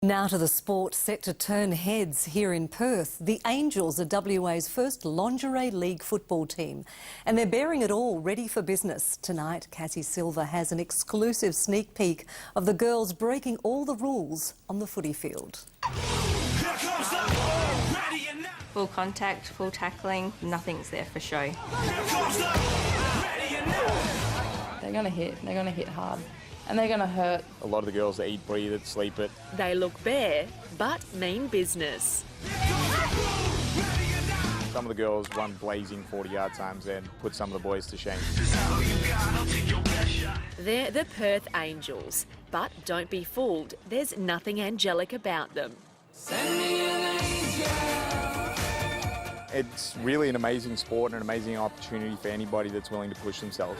Now to the sport set to turn heads here in Perth. The Angels are WA's first lingerie league football team and they're bearing it all, ready for business. Tonight, Cassie Silver has an exclusive sneak peek of the girls breaking all the rules on the footy field. Full contact, full tackling, nothing's there for show. They're going to hit hard. And they're going to hurt. A lot of the girls that eat, breathe it, sleep it. They look bare, but mean business. Some of the girls run blazing 40-yard times and put some of the boys to shame. They're the Perth Angels, but don't be fooled, there's nothing angelic about them. It's really an amazing sport and an amazing opportunity for anybody that's willing to push themselves.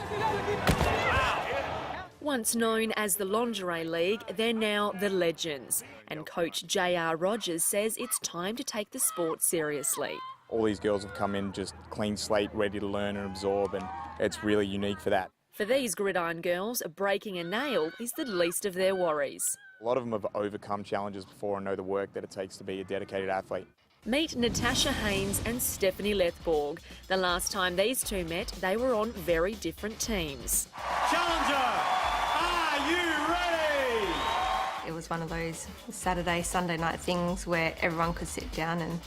Once known as the Lingerie League, they're now the Legends. And coach J.R. Rogers says it's time to take the sport seriously. All these girls have come in just clean slate, ready to learn and absorb, and it's really unique for that. For these gridiron girls, breaking a nail is the least of their worries. A lot of them have overcome challenges before and know the work that it takes to be a dedicated athlete. Meet Natasha Haynes and Stephanie Lethborg. The last time these two met, they were on very different teams. Challenger, are you ready? It was one of those Saturday, Sunday night things where everyone could sit down and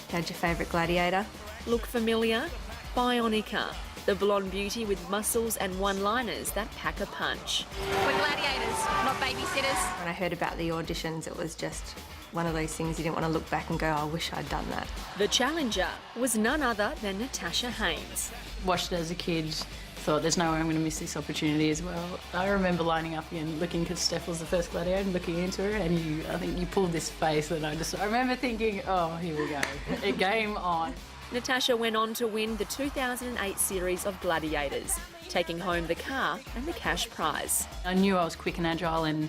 had your favourite gladiator. Look familiar? Bionica, the blonde beauty with muscles and one-liners that pack a punch. We're gladiators, not babysitters. When I heard about the auditions, it was just one of those things you didn't want to look back and go, I wish I'd done that. The challenger was none other than Natasha Haynes. Watched it as a kid, thought there's no way I'm going to miss this opportunity as well. I remember lining up and looking, because Steph was the first gladiator, and looking into her, and I think you pulled this face, and I remember thinking, oh, here we go, a game on. Natasha went on to win the 2008 series of Gladiators, taking home the car and the cash prize. I knew I was quick and agile and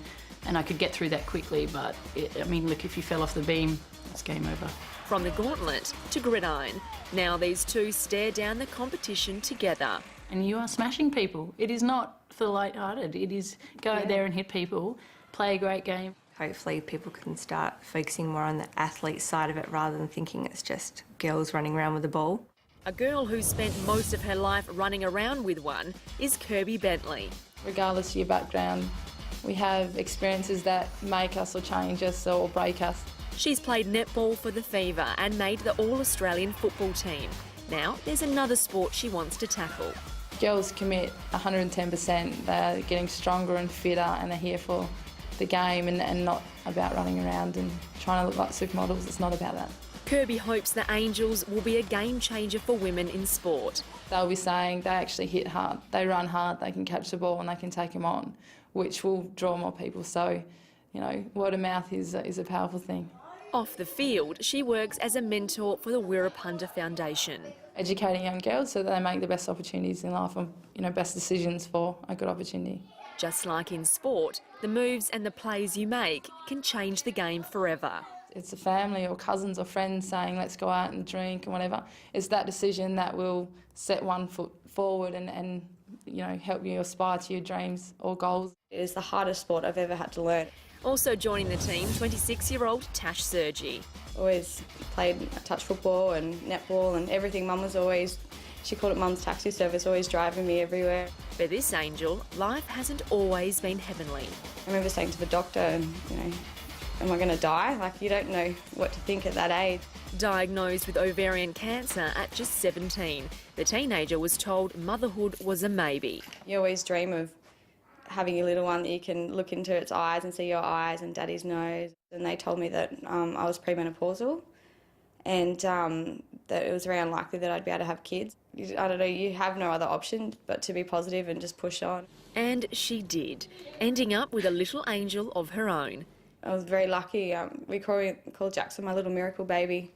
I could get through that quickly, but look, if you fell off the beam, it's game over. From the gauntlet to gridiron, now these two stare down the competition together. And you are smashing people. It is not for the light-hearted. It is go out there and hit people, play a great game. Hopefully people can start focusing more on the athlete side of it rather than thinking it's just girls running around with a ball. A girl who spent most of her life running around with one is Kirby Bentley. Regardless of your background, we have experiences that make us or change us or break us. She's played netball for the Fever and made the All-Australian football team. Now there's another sport she wants to tackle. Girls commit 110%. They're getting stronger and fitter, and they're here for the game and not about running around and trying to look like supermodels. It's not about that. Kirby hopes the Angels will be a game changer for women in sport. They'll be saying they actually hit hard, they run hard, they can catch the ball and they can take them on, which will draw more people. So, word of mouth is a powerful thing. Off the field, she works as a mentor for the Wirrapunda Foundation. Educating young girls so that they make the best opportunities in life and, best decisions for a good opportunity. Just like in sport, the moves and the plays you make can change the game forever. It's a family or cousins or friends saying, let's go out and drink and whatever. It's that decision that will set one foot forward and help you aspire to your dreams or goals. It is the hardest sport I've ever had to learn. Also joining the team, 26-year-old Tash Sergi. Always played touch football and netball and everything. Mum was always, she called it Mum's taxi service, always driving me everywhere. For this angel, life hasn't always been heavenly. I remember saying to the doctor, am I going to die? You don't know what to think at that age. Diagnosed with ovarian cancer at just 17, the teenager was told motherhood was a maybe. You always dream of having a little one that you can look into its eyes and see your eyes and daddy's nose. And they told me that I was premenopausal and that it was very unlikely that I'd be able to have kids. I don't know, you have no other option but to be positive and just push on. And she did, ending up with a little angel of her own. I was very lucky. We call Jackson my little miracle baby.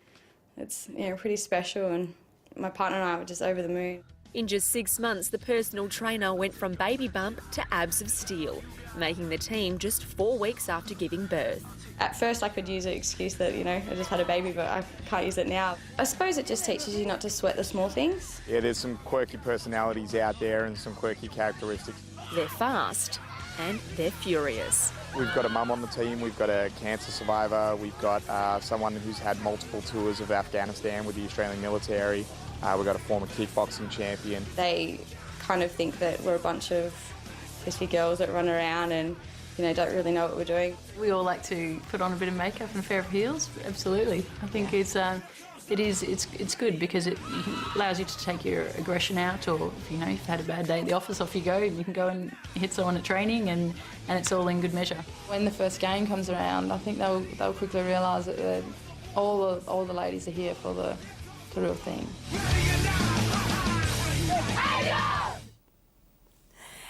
It's pretty special, and my partner and I were just over the moon. In just 6 months, the personal trainer went from baby bump to abs of steel, making the team just 4 weeks after giving birth. At first I could use an excuse that, I just had a baby, but I can't use it now. I suppose it just teaches you not to sweat the small things. Yeah, there's some quirky personalities out there and some quirky characteristics. They're fast and they're furious. We've got a mum on the team, we've got a cancer survivor, we've got someone who's had multiple tours of Afghanistan with the Australian military, we've got a former kickboxing champion. They kind of think that we're a bunch of pissy girls that run around and, you know, don't really know what we're doing. We all like to put on a bit of makeup and a pair of heels. Absolutely, I think it's good because it allows you to take your aggression out, or if you know you've had a bad day at the office, off you go, and you can go and hit someone at training, and it's all in good measure. When the first game comes around, I think they'll quickly realise that all the ladies are here for the real thing.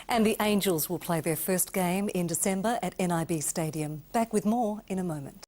And the Angels will play their first game in December at NIB Stadium. Back with more in a moment.